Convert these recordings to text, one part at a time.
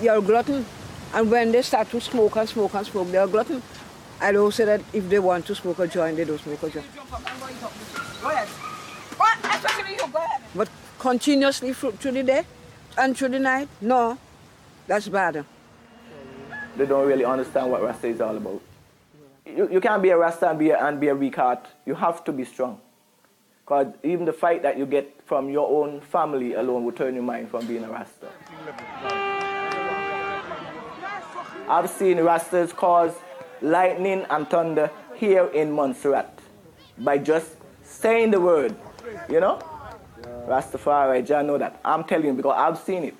you're a glutton. And when they start to smoke and smoke and smoke, they're a glutton. I don't say that if they want to smoke a joint, they don't smoke a joint. Go ahead. Go ahead. But continuously through the day and through the night, no, that's bad. They don't really understand what Rasta is all about. You can't be a Rasta and be a weak heart. You have to be strong. Because even the fight that you get from your own family alone will turn your mind from being a Rasta. I've seen Rastas cause lightning and thunder here in Montserrat by just saying the word, you know? Rastafari, I know that. I'm telling you because I've seen it.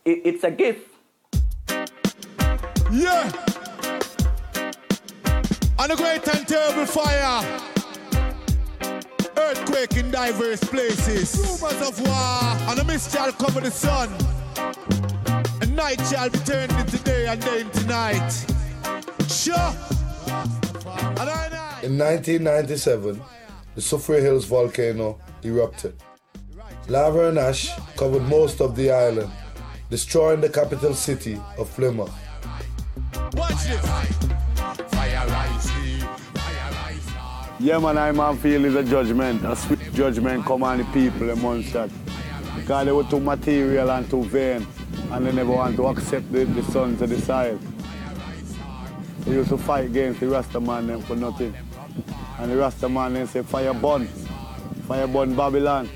It's a gift. Yeah! On a great and terrible fire. Earthquake in diverse places. Rumors of war. And a mist shall cover the sun. And night shall be turned into day and day into night. Sure! In 1997, the Soufriere Hills volcano erupted. Lava and ash covered most of the island, destroying the capital city of Plymouth. Watch this! Yeah, man, I feel is a judgment. A sweet judgment come on the people in Montserrat. Because they were too material and too vain, and they never want to accept the sons of the side. They used to fight against the Rasta man them for nothing. And the Rasta man then say, fire burn Babylon.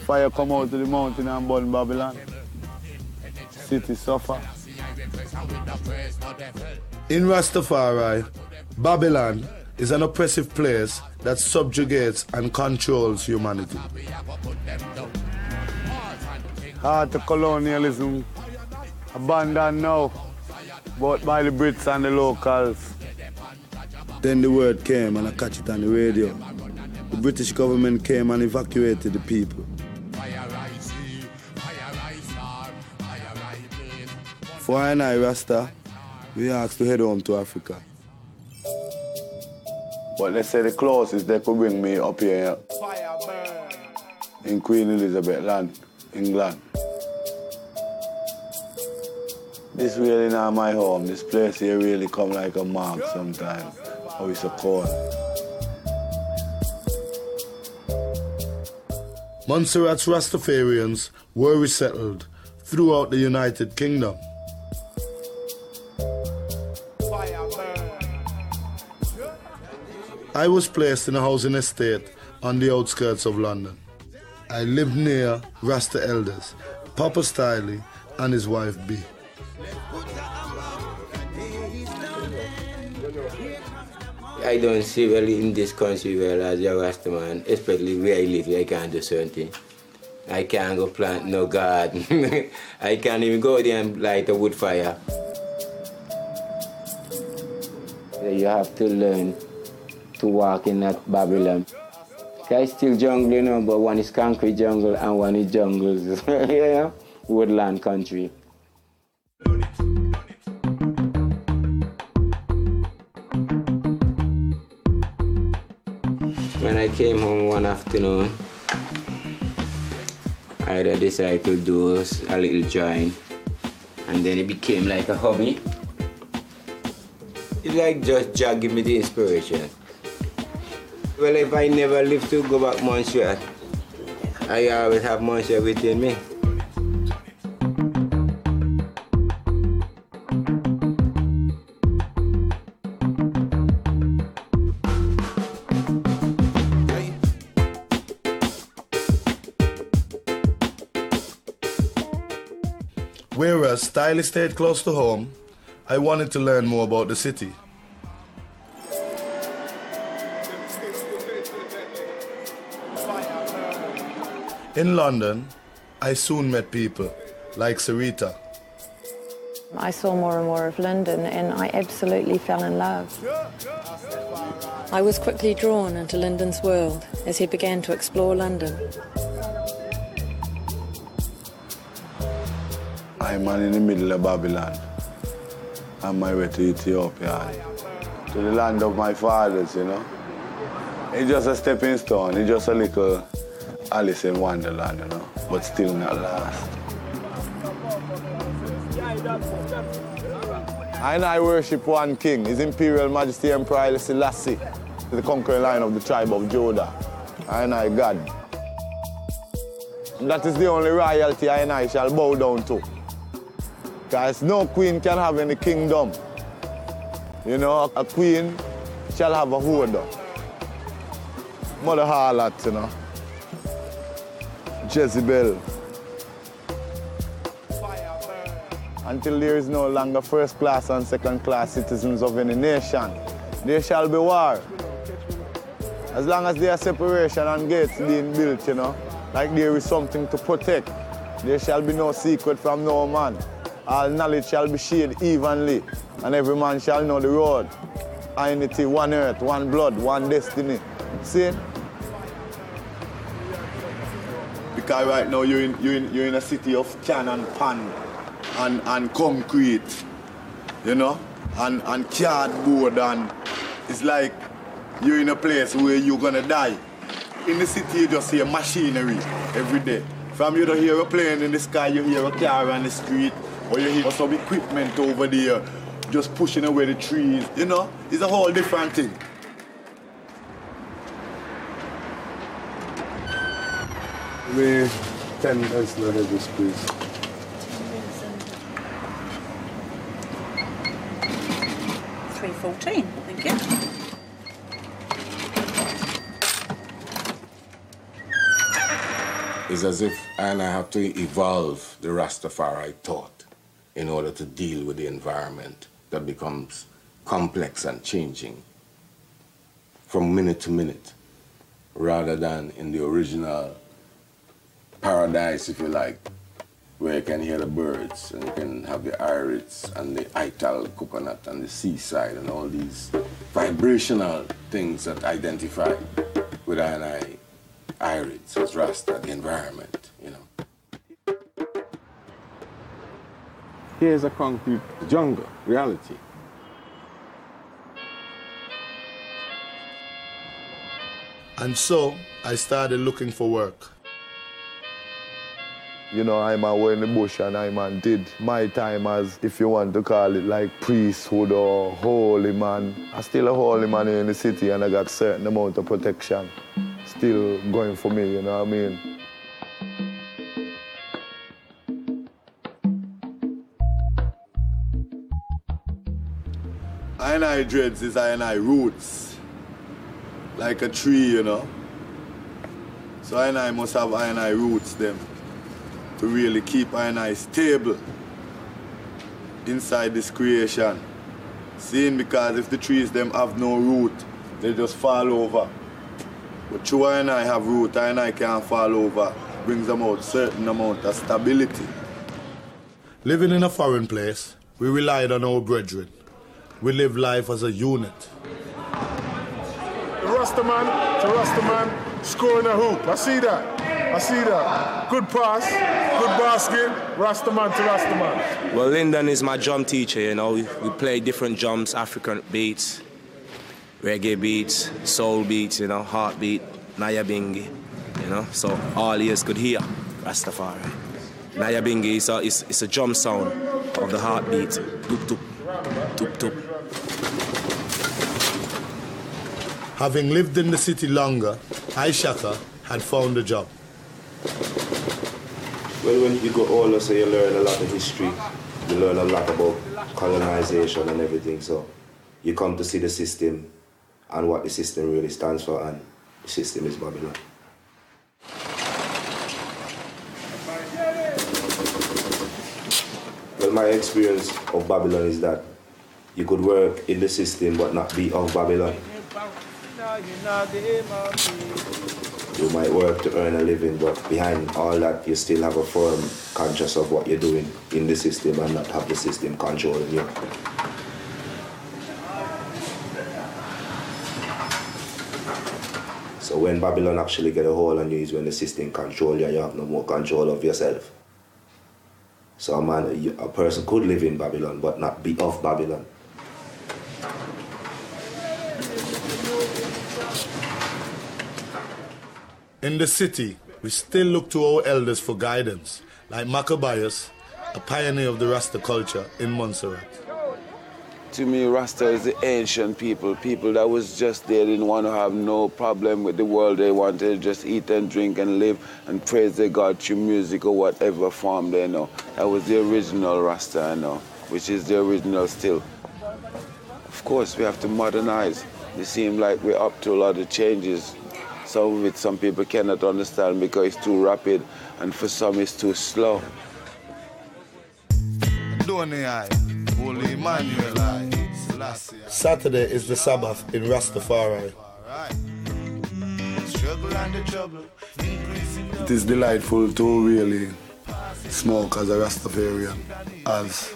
Fire come out to the mountain and burn Babylon. City suffer. In Rastafari, Babylon is an oppressive place that subjugates and controls humanity. Hard to colonialism, abandoned now, bought by the Brits and the locals. Then the word came and I catch it on the radio. The British government came and evacuated the people. For I and I, Rasta, we asked to head home to Africa. But they say the closest they could bring me up here in Queen Elizabeth land, England. This really not my home. This place here really come like a mark sometimes. Oh, it's so cold. Montserrat's Rastafarians were resettled throughout the United Kingdom. I was placed in a housing estate on the outskirts of London. I lived near Rasta elders, Papa Stiley and his wife B. I don't see well in this country well as a Rasta man, especially where I live, I can't do certain things. I can't go plant no garden. I can't even go there and light a wood fire. You have to learn to walk in that Babylon. It's still jungle, you know, but one is concrete jungle and one is jungles, you know, woodland country. When I came home one afternoon, I decided to do a little drawing, and then it became like a hobby. It's like just Jah give me the inspiration. Well, if I never live to go back Montserrat, I always have Montserrat within me. Whereas Stiley stayed close to home, I wanted to learn more about the city. In London, I soon met people like Sarita. I saw more and more of Lyndon and I absolutely fell in love. I was quickly drawn into Lyndon's world as he began to explore London. I'm in the middle of Babylon, on my way to Ethiopia, to the land of my fathers, you know. It's just a stepping stone, it's just a little Alice in Wonderland, you know, but still not last. I worship one king, His Imperial Majesty Emperor Haile Selassie, the conquering lion of the tribe of Judah. I God. That is the only royalty I shall bow down to. Because no queen can have any kingdom. You know, a queen shall have a order. Mother harlot, you know. Jezebel. Until there is no longer first class and second class citizens of any nation, there shall be war. As long as there are separation and gates being built, you know, like there is something to protect, there shall be no secret from no man. All knowledge shall be shared evenly, and every man shall know the road. Unity, one earth, one blood, one destiny. See? Because right now you're in a city of can and pan and concrete, you know, and cardboard, and it's like you're in a place where you're gonna die. In the city you just hear machinery every day. From you don't hear a plane in the sky, you hear a car on the street, or you hear some equipment over there just pushing away the trees, you know? It's a whole different thing. We 10 minutes ahead this please. $3.14, thank you. It's as if I have to evolve the Rastafari thought in order to deal with the environment that becomes complex and changing from minute to minute, rather than in the original paradise, if you like, where you can hear the birds and you can have the irids and the ital coconut and the seaside and all these vibrational things that identify with irids as Rasta, the environment, you know. Here's a concrete jungle reality. And so I started looking for work. You know, I'm away in the bush and I did my time as, if you want to call it, like priesthood or holy man. I'm still a holy man in the city and I got certain amount of protection still going for me, you know what I mean? I dreads is I roots, like a tree, you know. So I must have I roots them to really keep I stable inside this creation. Seeing, because if the trees them have no root, they just fall over. But through I have root, I can't fall over. Brings them out certain amount of stability. Living in a foreign place, we relied on our brethren. We live life as a unit. Rastaman to Rastaman, scoring a hoop. I see that. Good pass, good basket, Rastaman to Rastaman. Well, Lyndon is my drum teacher, you know. We play different drums, African beats, reggae beats, soul beats, you know, heartbeat, Nyabingi, you know. So all ears could hear Rastafari. Nyabingi is a drum sound of the heartbeat. Doop, doop, doop, doop. Having lived in the city longer, Ishaka had found a job. Well, when you go older, so you learn a lot of history. You learn a lot about colonization and everything. So you come to see the system and what the system really stands for, and the system is Babylon. Well, my experience of Babylon is that you could work in the system but not be of Babylon. You might work to earn a living, but behind all that, you still have a firm conscious of what you're doing in the system and not have the system controlling you. So when Babylon actually get a hold on you is when the system controls you and you have no more control of yourself. So a person could live in Babylon but not be of Babylon. In the city, we still look to our elders for guidance, like Maccabeus, a pioneer of the Rasta culture in Montserrat. To me, Rasta is the ancient people that was just there, didn't want to have no problem with the world. They wanted to just eat and drink and live and praise their God through music or whatever form they know. That was the original Rasta, I know, which is the original still. Of course, we have to modernize. It seems like we're up to a lot of changes. Some of it, some people cannot understand because it's too rapid, and for some it's too slow. Saturday is the Sabbath in Rastafari. It is delightful to really smoke as a Rastafarian, as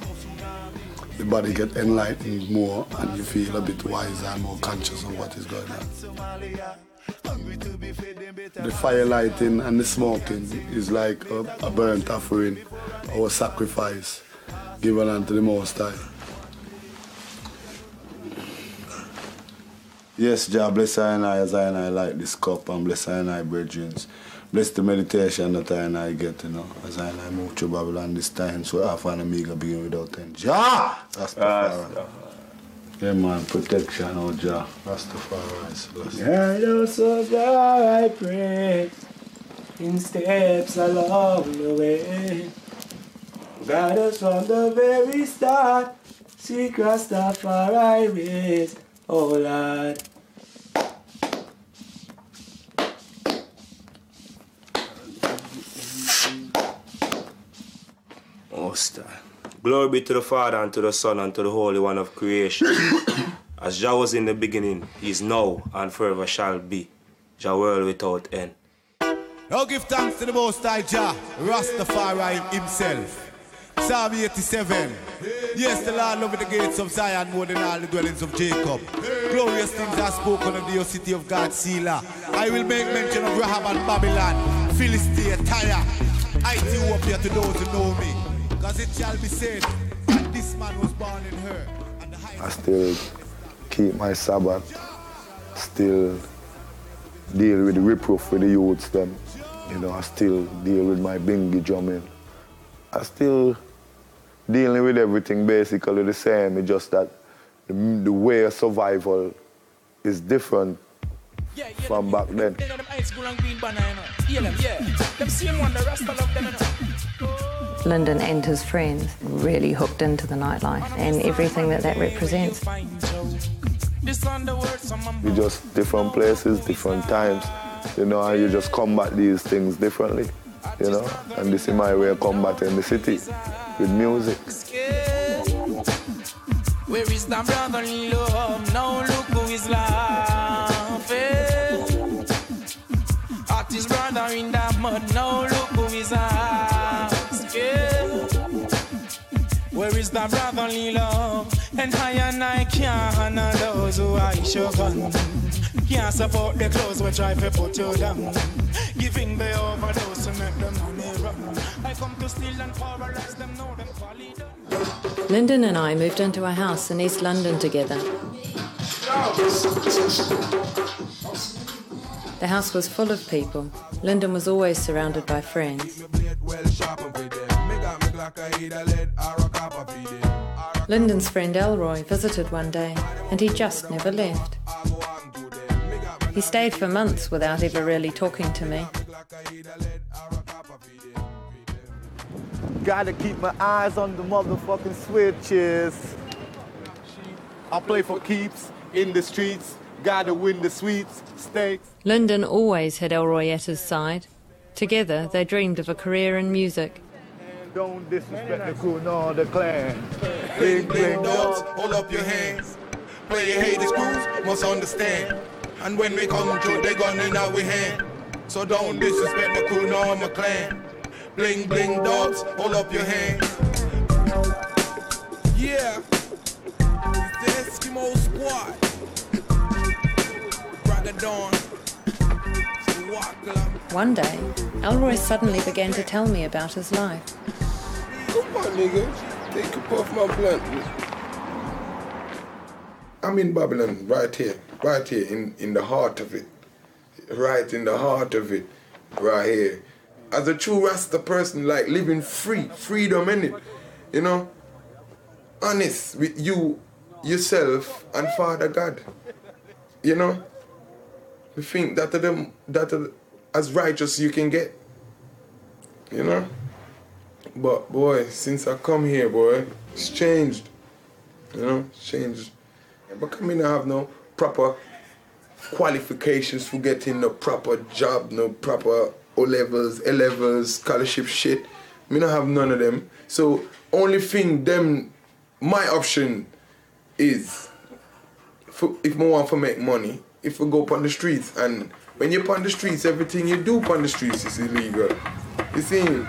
the body gets enlightened more and you feel a bit wiser and more conscious of what is going on. The fire lighting and the smoking is like a burnt offering or a sacrifice given unto the Most High. Yes, Jah, bless I and I as I and I light this cup, and bless I and I brethren. Bless the meditation that I and I get, as I and I move through Babylon this time, so Alpha and Omega begin without end. Jah! Rastafari. Yeah, man, protection, oh Jah. Rastafari. Guide us, oh Jah, I pray, in steps along the way. Guide us from the very start, seek Rastafari ways, oh Lord. Most glory be to the Father, and to the Son, and to the Holy One of creation. As Jah was in the beginning, he is now, and forever shall be. Jah world without end. Now give thanks to the Most High Jah, Rastafari himself. Psalm 87. Yes, the Lord loveth the gates of Zion more than all the dwellings of Jacob. Glorious things are spoken of the city of God, Selah. I will make mention of Rahab and Babylon, Philistia, Tyre. I too up here to those who know me. Because it shall be said that this man was born in her. I still keep my Sabbath, still deal with the reproof with the youths them. I still deal with my bingy drumming. I still dealing with everything basically the same. It's just that the way of survival is different from back then. Lyndon and his friends really hooked into the nightlife and everything that represents. We just different places, different times, and you just combat these things differently, and this is my way of combating the city with music. Where is the brotherly love? Now look who is laughing. At his brother in the mud, now look who is asking. Where is the brotherly love? And I can't handle those who I shogun. Can't support the clothes which I put you down. Giving the overdose to make the money run. I come to steal and paralyze them, know them quality. Lyndon and I moved into a house in East London together. The house was full of people. Lyndon was always surrounded by friends. Lyndon's friend Elroy visited one day, and he just never left. He stayed for months without ever really talking to me. Gotta keep my eyes on the motherfucking switches. I play for keeps in the streets. Gotta win the sweets, stakes. Lyndon always had Elroy at his side. Together, they dreamed of a career in music. Don't disrespect the crew, nor the clan. Bling, bling, dogs, hold up your hands. Play your haters, crews must understand. And when we come through, they gun in our hand. So don't disrespect the crew, nor my clan. Bling, bling, dogs, hold up your hands. Yeah, it's the Eskimo squad. Ragadon. One day, Elroy suddenly began to tell me about his life. Come on, nigga. Take a puff my blunt. I'm in Babylon, right here, in the heart of it. Right in the heart of it, right here. as a true Rasta person, like living free, freedom in it, you know, honest with you, yourself, and Father God, you know. We think that are as righteous you can get, you know. But boy, since I come here, boy, it's changed, you know, it's changed. But I mean, I have no proper qualifications for getting no proper job, no proper O-levels, A-levels, scholarship shit. Me don't have none of them. So only thing my option is, if I want to make money, if we go upon the streets. And when you're upon the streets, everything you do upon the streets is illegal. You see?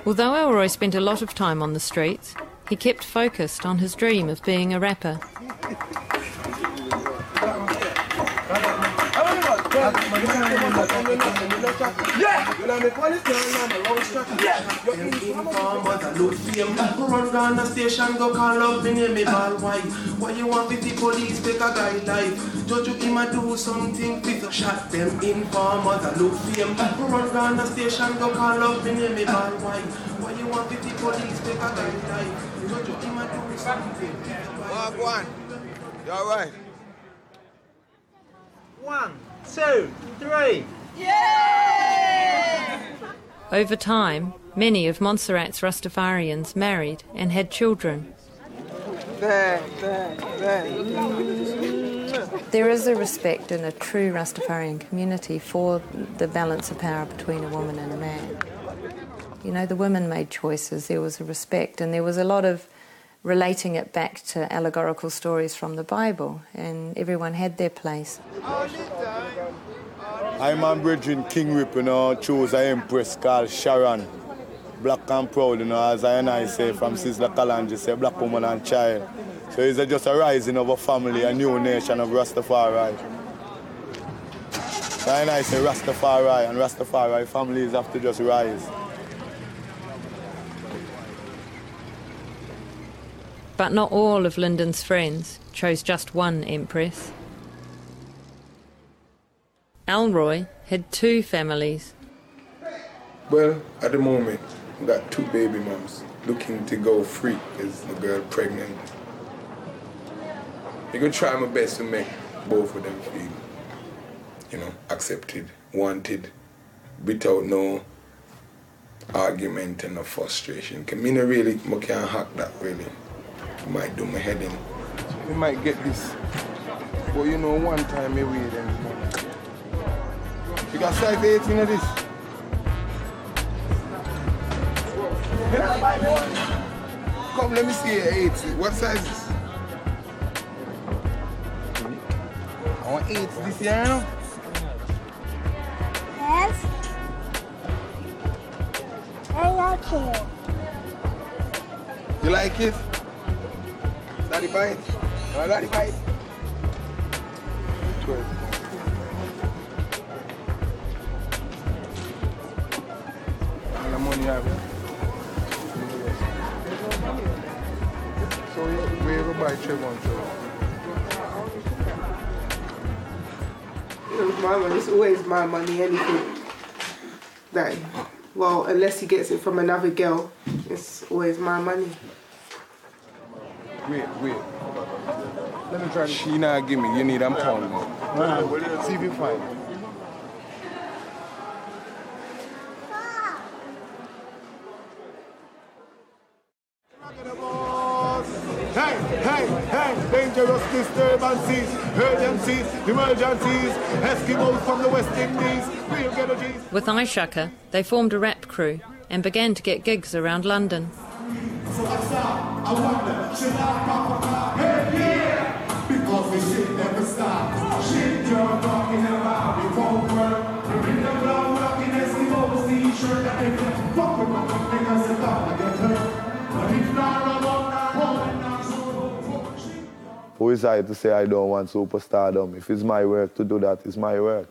Although Elroy spent a lot of time on the streets, he kept focused on his dream of being a rapper. Run down the station, go call up me name me ball white. Why you want with the police take a guy life? Judge you him a do something fit shot them informers a look fame. Run down the station, go call up me name me ball white. Why you want with the police take a guy life? Judge you him a do something. Go on. You alright? 1, 2, 3. Yeah! Over time, many of Montserrat's Rastafarians married and had children. There is a respect in a true Rastafarian community for the balance of power between a woman and a man. You know, the women made choices, there was a respect, and there was a lot of relating it back to allegorical stories from the Bible, and everyone had their place. I'm on bridging King Rip, you know, chose an empress called Sharon. Black and proud, you know, as I say from Sizzla Kalonji, say black woman and child. So it's just a rising of a family, a new nation of Rastafari. So I say Rastafari, and Rastafari families have to just rise. But not all of Lyndon's friends chose just one empress. Elroy had 2 families. Well, at the moment, I've got 2 baby moms looking to go free because the girl pregnant. I'm gonna try my best to make both of them feel, you know, accepted, wanted, without no argument and no frustration. Cause me I can't hack that really. It might do my head in. We might get this, but you know, one time I wait them. You got size 18 of this. Come, let me see your 8. What size is this? I want 8 this year, you know? Yes. I like it. You like it? Daddy bite? No, daddy bite. 12. How much money you have? So where you go buy Trevon? It's my money. It's always my money. Anything that, well, unless he gets it from another girl, it's always my money. Wait. Let me try this. She not give me. You need them pound. See if you find it. Hey, dangerous disturbances, urgencies, emergencies, Eskimos from the West Indies, real ghetto G's. With Ishaka, they formed a rap crew and began to get gigs around London. So I wonder, should I pop a yeah, because the shit never stops. Shit you're talking about, it won't work. You're in the blood, rocking Eskimos t-shirt, that they can fuck with my niggas about to get hurt. But if not, I'm on that home. Who is I to say I don't want superstardom? If it's my work to do that, it's my work.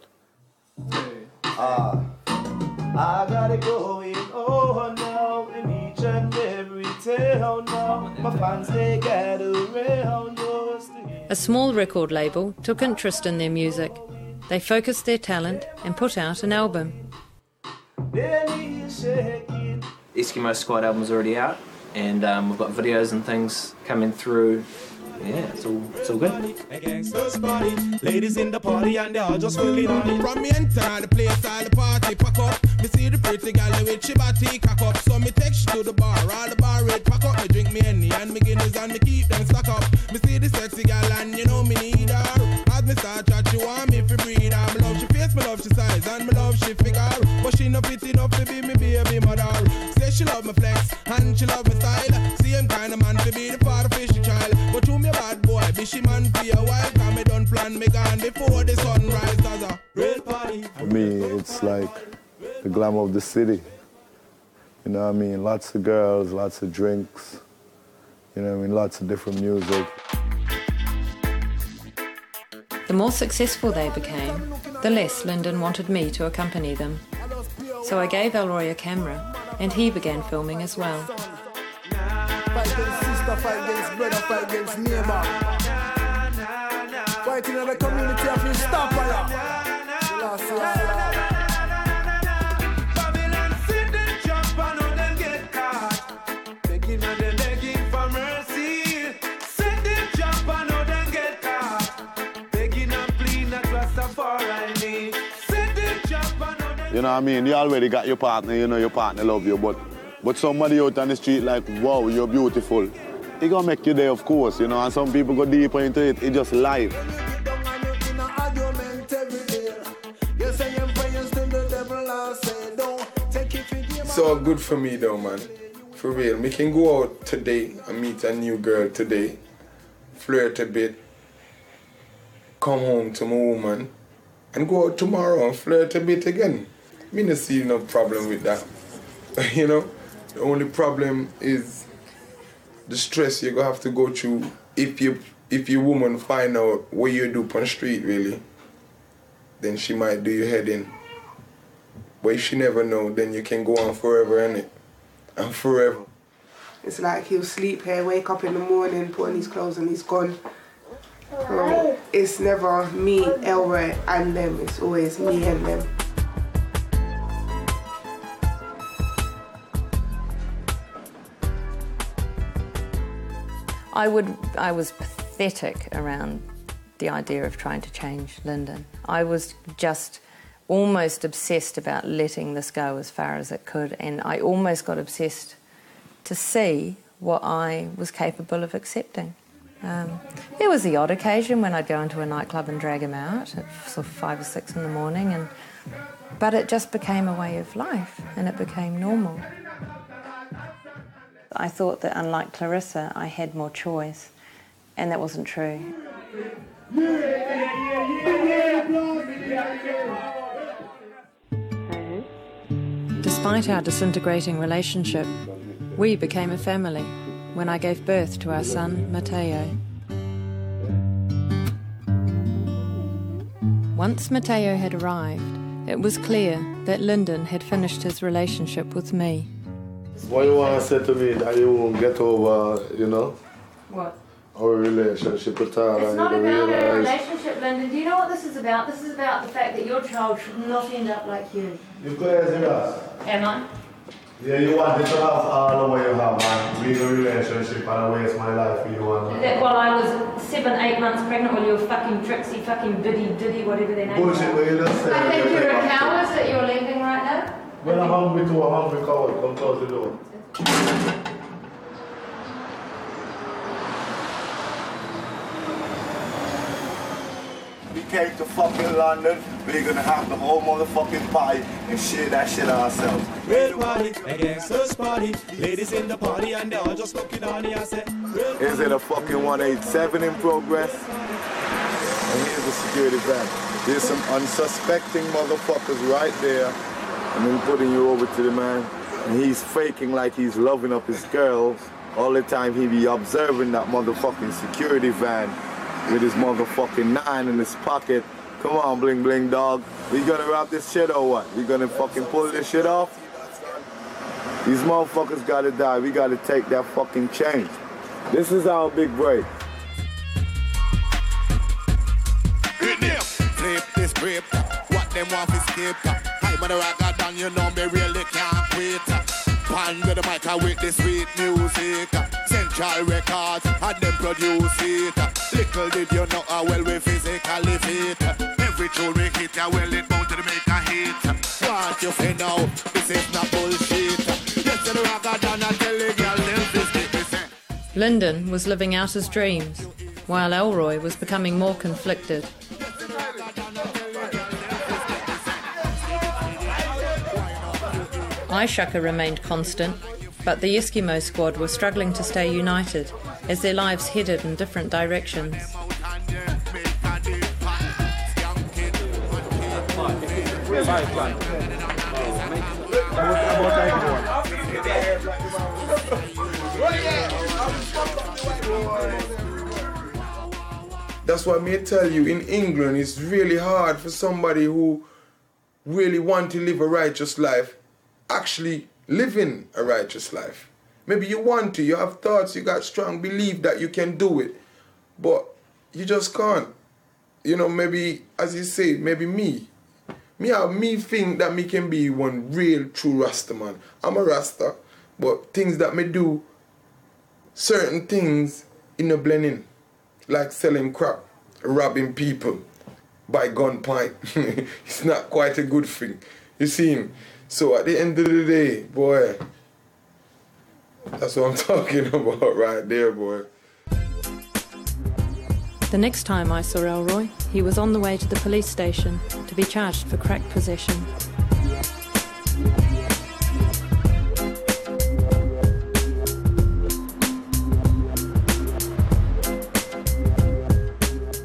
I got it going on now in each and every town now. My fans, they gather around just to hear. A small record label took interest in their music. They focused their talent and put out an album. Eskimo Squad album's already out, and we've got videos and things coming through. Yeah, it's all good. Gangsters party, ladies in the party and they all just feeling on it. From me enter the place, all the party pack up. Me see the pretty girl with she body cock up. So me take she to the bar, all the bar red pack up. Me drink me Henny and me Guinness and me keep them stuck up. Me see the sexy girl and you know me need her. As me start chat, she want me to breed her. Me love she face, me love she size and me love she figure. But she no fit enough to be me baby mother. Say she love me flex and she love me style. Same kind of man to be the father fishy child. But you me bad boy, be she man for a while. Cause me done plan me gone before the sunrise. Cause a real party. For me, it's like the glamour of the city. You know what I mean? Lots of girls, lots of drinks. You know what I mean? Lots of different music. The more successful they became, the less Lyndon wanted me to accompany them. So I gave Elroy a camera, and he began filming as well. Fight against sister, fight against brother, fight against neighbor. Fighting in the community of you stop fire. Babylon sit them jump and all them get caught. Begging and them begging for mercy. Sit them jump and all them get caught. Begging and pleading that Rastafari need. Sit them jump and all them. You know what I mean? You already got your partner, you know your partner love you, but somebody out on the street like, wow, you're beautiful. It gonna make you there, of course, you know, and some people go deeper into it. It's just life. So good for me though, man. For real. We can go out today and meet a new girl today, flirt a bit, come home to my woman, and go out tomorrow and flirt a bit again. Me not see no problem with that. You know? The only problem is the stress you're gonna have to go through if your woman find out what you do on the street, really. Then she might do your head in. But if she never know, then you can go on forever, innit? And forever. It's like he'll sleep here, wake up in the morning, put on his clothes and he's gone. So it's never me, Elroy, and them. It's always me and them. I was pathetic around the idea of trying to change Lyndon. I was just almost obsessed about letting this go as far as it could, and I almost got obsessed to see what I was capable of accepting. There was the odd occasion when I'd go into a nightclub and drag him out at sort of 5 or 6 in the morning, but it just became a way of life and it became normal. I thought that unlike Clarissa, I had more choice, and that wasn't true. Despite our disintegrating relationship, we became a family when I gave birth to our son, Matteo. Once Matteo had arrived, it was clear that Lyndon had finished his relationship with me. What you want to say to me that you won't get over, you know? What? Our relationship with Tara. It's not about our relationship, Lyndon. Do you know what this is about? This is about the fact that your child should not end up like you. You crazy, Ross? Am I? Yeah, you wanted to have all the way you have a real relationship and waste my life for you. Is that while I was 7, 8 months pregnant with your fucking Trixie, fucking Diddy, whatever their name is? Bullshit, what you just said. I think you're a coward that you're leaving right now. When I'm hungry too, I'm hungry coward. Come close the door. We came to fucking London, we're gonna have the whole motherfucking party and share that shit ourselves. Real party, a gangsters party, ladies in the party and they all just looking on the asset. Is it a fucking 187 in progress? And here's the security van. There's some unsuspecting motherfuckers right there. And then putting you over to the man. And he's faking like he's loving up his girls. All the time he be observing that motherfucking security van with his motherfucking 9 in his pocket. Come on, bling bling dog. We gonna wrap this shit or what? We gonna fucking pull this shit off? These motherfuckers gotta die. We gotta take that fucking chain. This is our big break. grip. What them want to skip? I'm on the rock down, you know me really can't quit. Pan with the mic with the sweet music. Central Records and them produce it. Little did you know how well we physically fit. Every tune we hit, well it bound to make a hit. Want you say now, this is not bullshit. Yes, the rock down and tell the girl them this. Lyndon was living out his dreams, while Elroy was becoming more conflicted. Aishaka remained constant, but the Eskimo squad were struggling to stay united as their lives headed in different directions. That's what I tell you, in England it's really hard for somebody who really want to live a righteous life actually living a righteous life. Maybe you want to, you have thoughts, you got strong belief that you can do it, but you just can't. You know, maybe, as you say, maybe me think that me can be one real true Rasta man. I'm a Rasta, but things that me do, certain things in a blending, like selling crap, robbing people by gunpoint. It's not quite a good thing. You see him? So at the end of the day, boy, that's what I'm talking about right there, boy. The next time I saw Elroy, he was on the way to the police station to be charged for crack possession.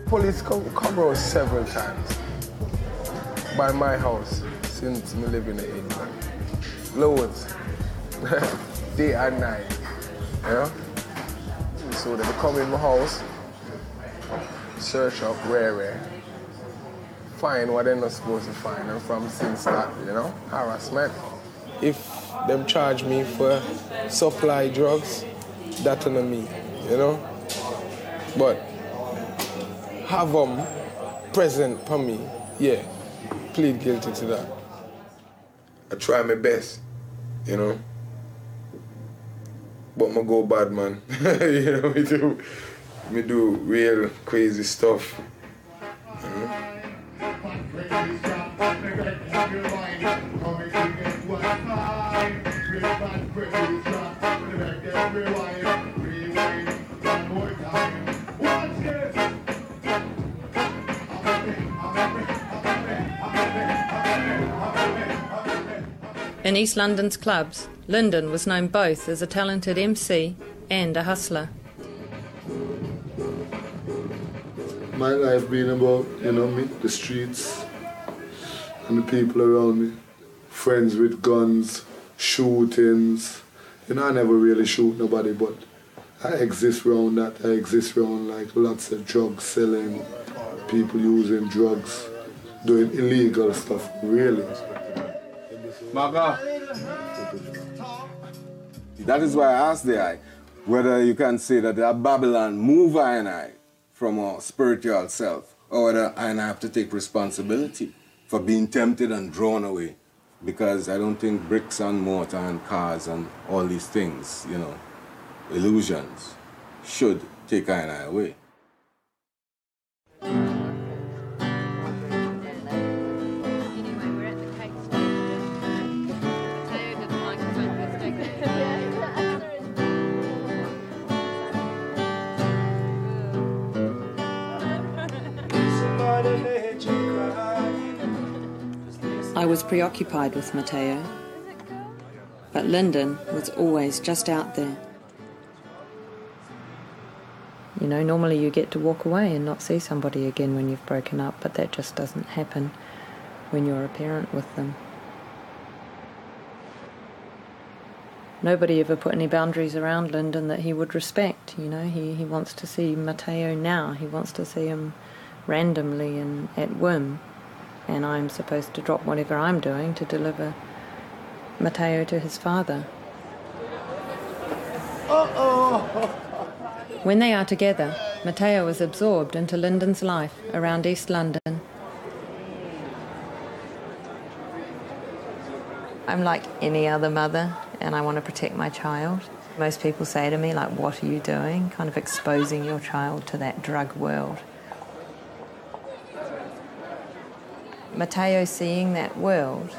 Police come around several times by my house since me living in England. Loads, day and night, you know? So they come in my house, search up rare, find what they're not supposed to find, and from since that, you know, harassment. If them charge me for supply drugs, that's on me, you know? But have them present for me, yeah, plead guilty to that. I try my best, you know? But I go bad, man. You know, me do real crazy stuff. In East London's clubs, Lyndon was known both as a talented MC and a hustler. My life being about, you know, me, the streets and the people around me. Friends with guns, shootings. You know, I never really shoot nobody, but I exist around that. I exist around like lots of drug selling, people using drugs, doing illegal stuff, really. Maga, that is why I asked the whether you can say that the Babylon move I and I from our spiritual self, or whether I and I have to take responsibility for being tempted and drawn away. Because I don't think bricks and mortar and cars and all these things, you know, illusions, should take I and I away. I was preoccupied with Mateo, but Lyndon was always just out there. You know, normally you get to walk away and not see somebody again when you've broken up, but that just doesn't happen when you're a parent with them. Nobody ever put any boundaries around Lyndon that he would respect, you know. He wants to see Mateo now. He wants to see him randomly and at whim. And I'm supposed to drop whatever I'm doing to deliver Mateo to his father. When they are together, Mateo is absorbed into Lyndon's life around East London. I'm like any other mother, and I want to protect my child. Most people say to me, like, what are you doing? Kind of exposing your child to that drug world. Mateo seeing that world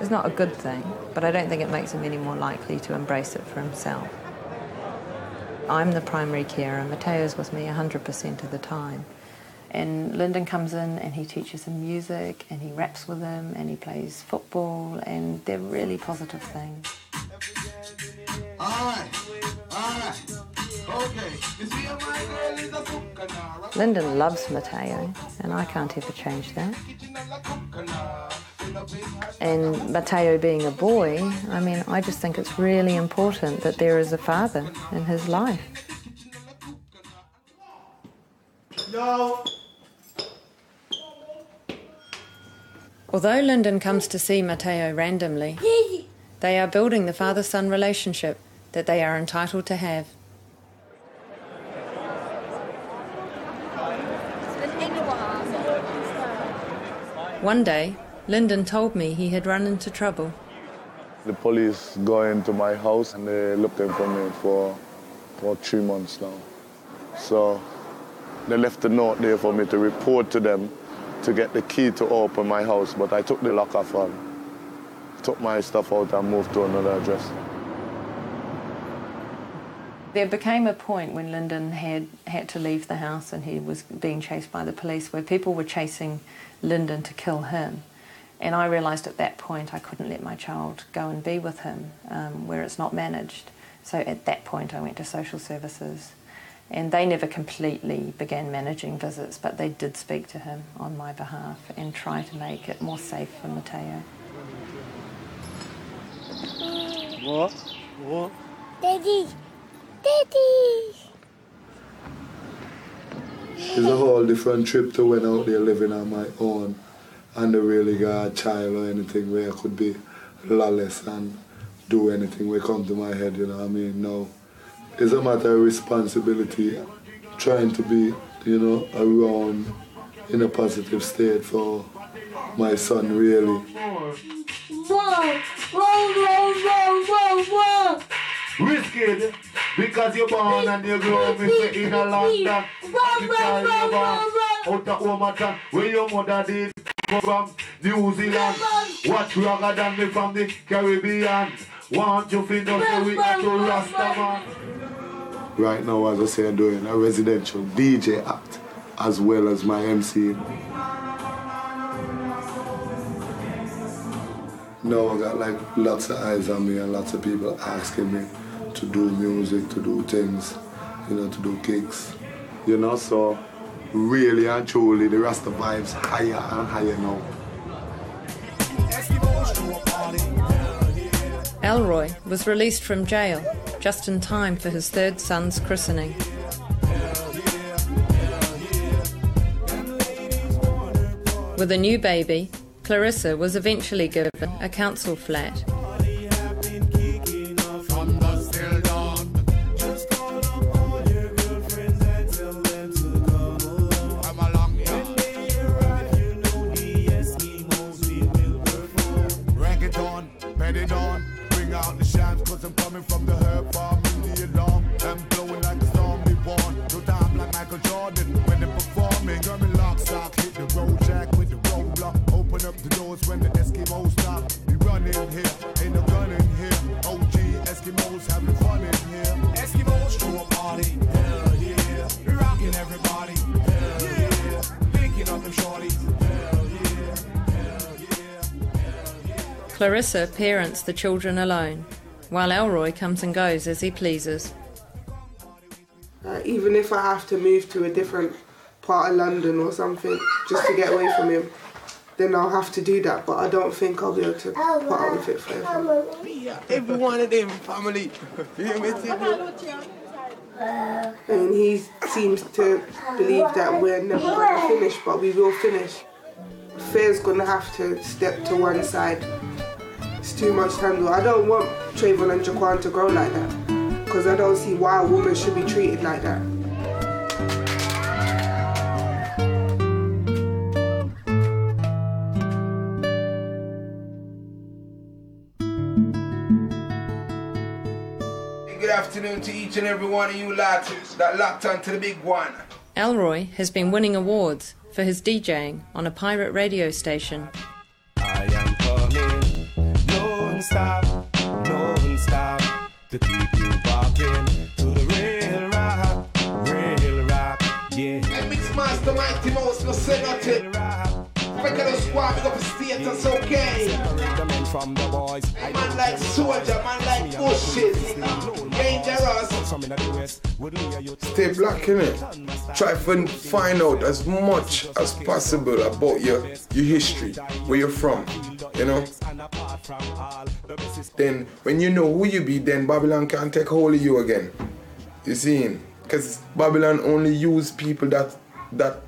is not a good thing, but I don't think it makes him any more likely to embrace it for himself. I'm the primary carer. Mateo's with me 100% of the time. And Lyndon comes in and he teaches him music and he raps with him and he plays football, and they're really positive things. Lyndon loves Mateo, and I can't ever change that. And Mateo being a boy, I mean, I just think it's really important that there is a father in his life. No. Although Lyndon comes to see Mateo randomly, they are building the father-son relationship that they are entitled to have. One day, Lyndon told me he had run into trouble. The police go into my house and they're looking for me for 3 months now. So they left a note there for me to report to them to get the key to open my house, but I took the lock off and took my stuff out and moved to another address. There became a point when Lyndon had to leave the house and he was being chased by the police, where people were chasing Lyndon to kill him. And I realised at that point I couldn't let my child go and be with him where it's not managed. So at that point I went to social services. And they never completely began managing visits, but they did speak to him on my behalf and try to make it more safe for Mateo. What? Daddy! Daddy! It's a whole different trip to when out there living on my own and I really got a child or anything where I could be lawless and do anything will come to my head, you know what I mean? No. It's a matter of responsibility, trying to be, you know, around in a positive state for my son, really. Whoa! Risky, because you're born and you grow up in a land that out of Omaton, where your mother did come from New Zealand. What younger than me from the Caribbean? Want you to know so we are to Rastaman. Right now, as I say, I'm doing a residential DJ act as well as my MC. Now I got like lots of eyes on me and lots of people asking me to do music, to do things, you know, to do gigs. You know, so really and truly the Rasta vibes higher and higher now. Elroy was released from jail just in time for his third son's christening. With a new baby, Clarissa was eventually given a council flat. Clarissa parents the children alone, while Elroy comes and goes as he pleases. Even if I have to move to a different part of London or something just to get away from him, then I'll have to do that, but I don't think I'll be able to put up with it forever. Every one of them family. And he seems to believe that we're never going to finish, but we will finish. Fair's going to have to step to one side. It's too much time. I don't want Trayvon and Jaquan to grow like that, because I don't see why a woman should be treated like that. good afternoon to each and every one of you lads that locked on to the big one. Elroy has been winning awards for his DJing on a pirate radio station. I am coming, non-stop, to keep you walking to the real rap, yeah. And Mixmaster Mighty Mouse, no say nothing. Regular squad, up the status, okay. Man like soldier, man like bushes. Dangerous. Stay black, innit? Try to find out as much as possible about your history, where you're from, you know? Then, when you know who you be, then Babylon can't take hold of you again. You see? Because Babylon only use people that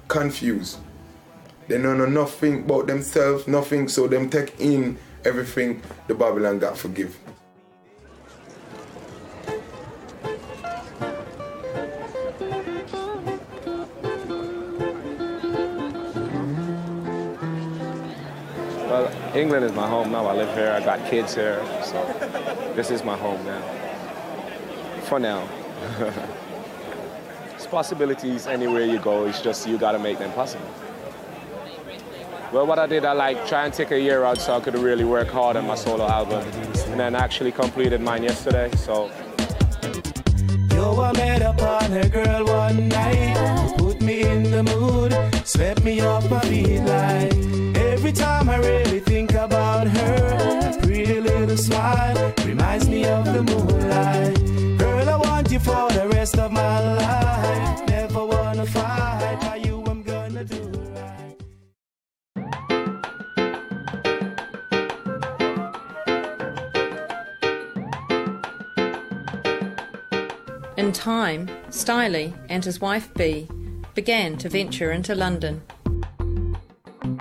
confuse. They know nothing about themselves, nothing, so them take in everything the Babylon got forgive. Well, England is my home now. I live here, I got kids here, so this is my home now. For now. There's possibilities anywhere you go, it's just you gotta make them possible. Well, what I did, I try and take a year out so I could really work hard on my solo album. And then I actually completed mine yesterday, so. Yo, I met up on her girl one night, put me in the mood, swept me off my feet like. Every time I really think about her, a pretty little smile reminds me of the moonlight. Girl, I want you for the rest of my life, never wanna fight, by you I'm gonna do right. In time, Styley and his wife Bea began to venture into London.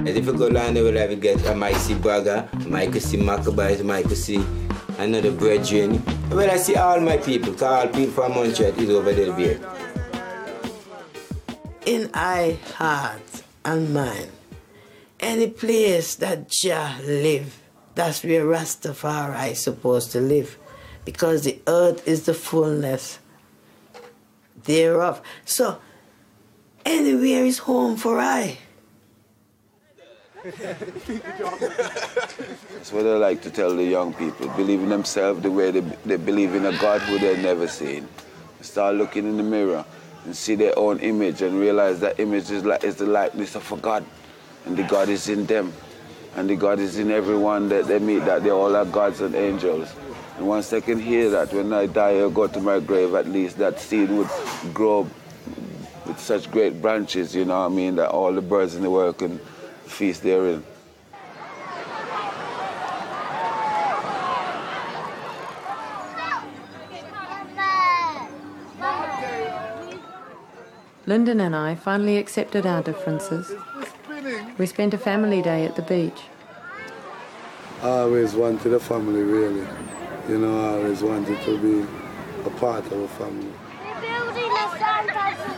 If you go down there, we'll have to get a might see Braga, might see Maccabees, might see another brethren. Well, I see all my people, because all people from Montreal is over there here. In our heart and mind, any place that Jah live, that's where Rastafari is supposed to live, because the earth is the fullness thereof. So, anywhere is home for I. That's what I like to tell the young people. Believe in themselves the way they believe in a God who they've never seen. Start looking in the mirror and see their own image and realize that image is the likeness of a God. And the God is in them. And the God is in everyone that they meet, that they all are gods and angels. And once they can hear that, when I die or go to my grave, at least that seed would grow with such great branches, you know what I mean, that all the birds in the world can feast therein. Lyndon and I finally accepted our differences. We spent a family day at the beach. I always wanted a family, really. You know, I always wanted to be a part of a family. We're building a sandcastle.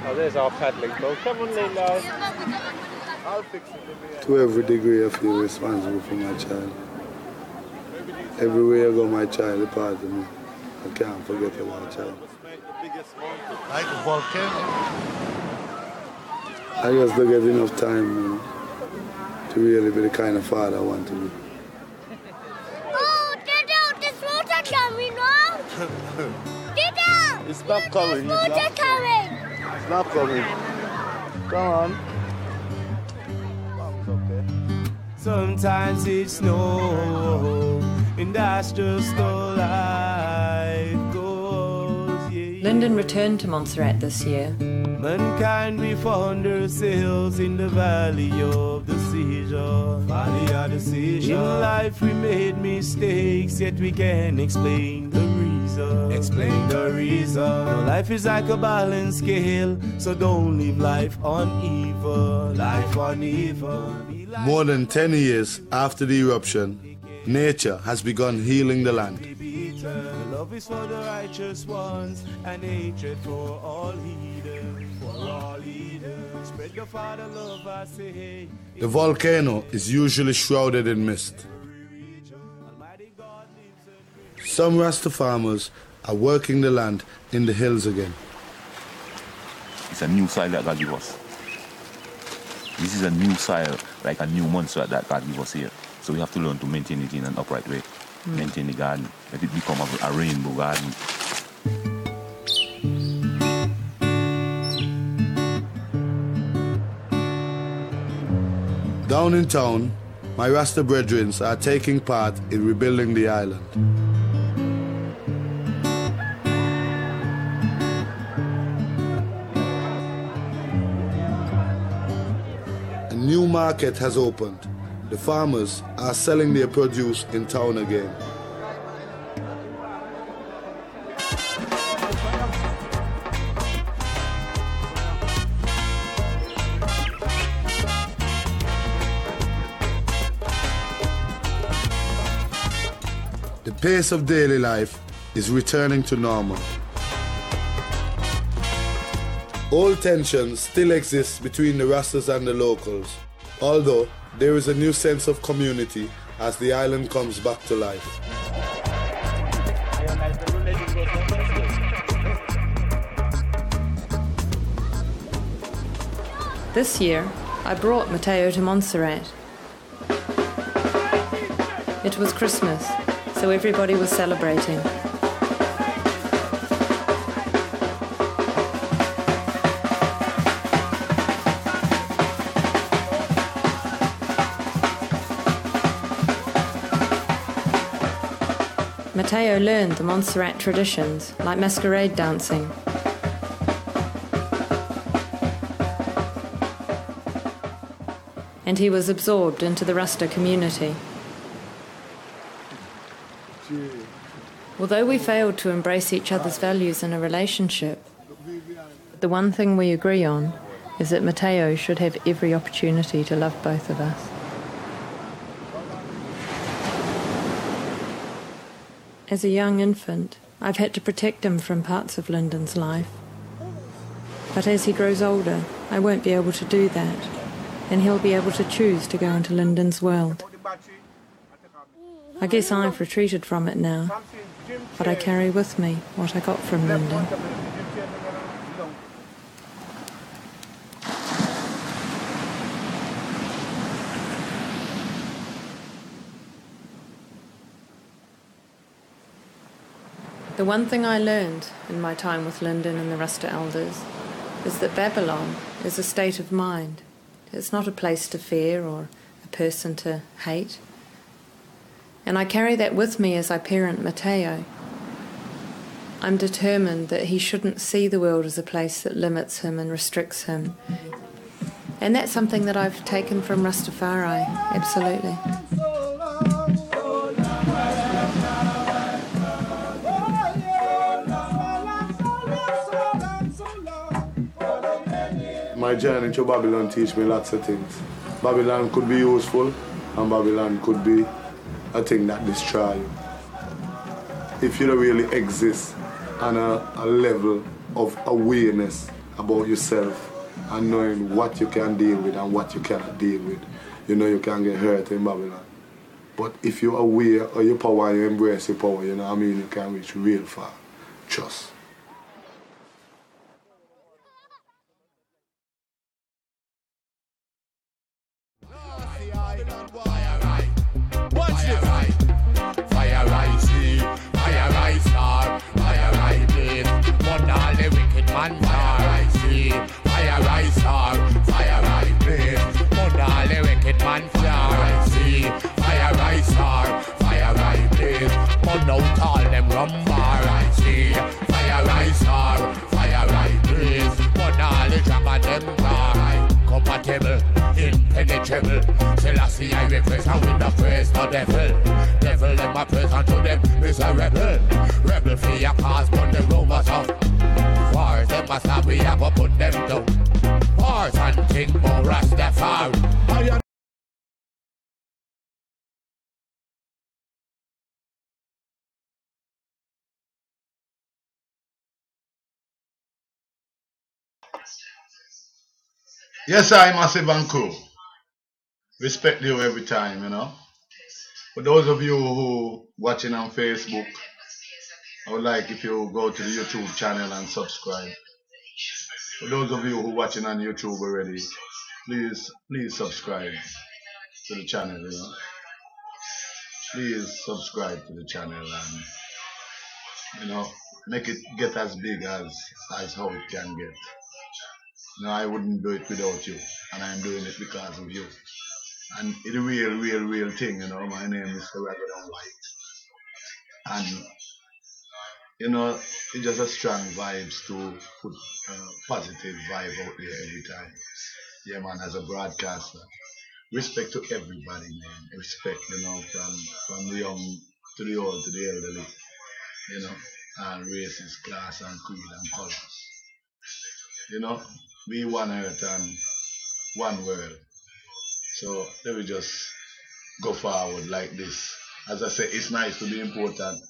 Oh, there's our paddling boat. Come on, Lyndon. I'll fix it. To every degree, I feel responsible for my child. Everywhere I go, my child is part of me. I can't forget about my child. Like a volcano. I just don't get enough time, you know, to really be the kind of father I want to be. Oh, Dada, this water coming now. Dada! It's not coming. This water coming. It's not coming. Come on. Sometimes it snows, and that's just how life goes. Yeah. Lyndon returned to Montserrat this year. Mankind, we found ourselves in the valley of decision. Valley of decision. In life we made mistakes, yet we can explain the reason. Explain the reason. No, life is like a balance scale, so don't live life uneven. Life uneven. More than 10 years after the eruption, nature has begun healing the land. Love is for the righteous ones, and hatred for all heathens. For all heathens. Spread the Father love, I say. The volcano is usually shrouded in mist. some Rasta farmers are working the land in the hills again. It's a new soil that God give us. This is a new soil, like a new Montserrat that God give us here. So we have to learn to maintain it in an upright way. Maintain the garden, let it become a rainbow garden. Down in town, my Rasta brethren are taking part in rebuilding the island. A new market has opened. The farmers are selling their produce in town again. The pace of daily life is returning to normal. Old tensions still exist between the Rastas and the locals, although there is a new sense of community as the island comes back to life. This year, I brought Mateo to Montserrat. It was Christmas, so everybody was celebrating. Mateo learned the Montserrat traditions, like masquerade dancing. And he was absorbed into the Rasta community. Although we failed to embrace each other's values in a relationship, the one thing we agree on is that Mateo should have every opportunity to love both of us. As a young infant, I've had to protect him from parts of Lyndon's life. But as he grows older, I won't be able to do that, and he'll be able to choose to go into Lyndon's world. I guess I've retreated from it now, but I carry with me what I got from Lyndon. The one thing I learned in my time with Lyndon and the Rasta elders is that Babylon is a state of mind. It's not a place to fear or a person to hate. And I carry that with me as I parent Mateo. I'm determined that he shouldn't see the world as a place that limits him and restricts him. And that's something that I've taken from Rastafari, absolutely. My journey to Babylon teach me lots of things. Babylon could be useful, and Babylon could be a thing that destroys you. If you don't really exist on a level of awareness about yourself and knowing what you can deal with and what you cannot deal with, you know you can get hurt in Babylon. But if you're aware of your power and you embrace your power, you know what I mean, you can reach real far. Trust. Out all them rumbar I see. Fire rise star, fire rise blaze. Burn all the drama them bar. Compatible, impenetrable. Selassie I represent with the praise the devil. Devil them I present to them miserable. Rebel for your cause, burn the rumors of wars. Them must have we have put them down. Wars and thing more Rastafari. Yes, I Massive and crew. Respect you every time, you know. For those of you who watching on Facebook, I would like if you go to the YouTube channel and subscribe. For those of you who are watching on YouTube already, please subscribe to the channel, you know. Please subscribe to the channel and, you know, make it get as big as how it can get. No, I wouldn't do it without you, and I'm doing it because of you. And it's a real thing, you know. My name is Ragadan White, and you know, it's just a strong vibes to put positive vibe out there every time. Yeah, man, as a broadcaster, respect to everybody, man. Respect, you know, from the young to the old to the elderly, you know, and races, class, and creed and colors. You know, we one earth and one world. So let me just go forward like this. As I say, it's nice to be important,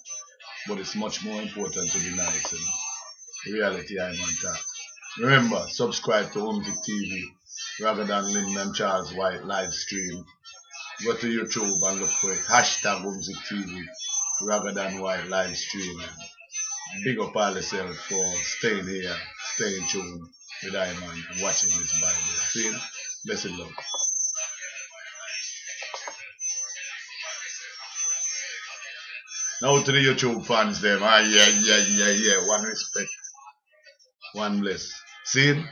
but it's much more important to be nice, you know. Reality I'm on top. Remember, subscribe to Homesick TV rather than Lyndon Charles White live stream. Go to YouTube and look for it. Hashtag Homesick TV rather than White live stream. Big up all yourself for staying here, staying tuned with Iman and watching this Bible. See? Blessed love. Now to the YouTube fans them. Yeah. One respect. One bless. See?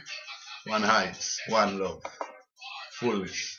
One heights. One love. Fullness.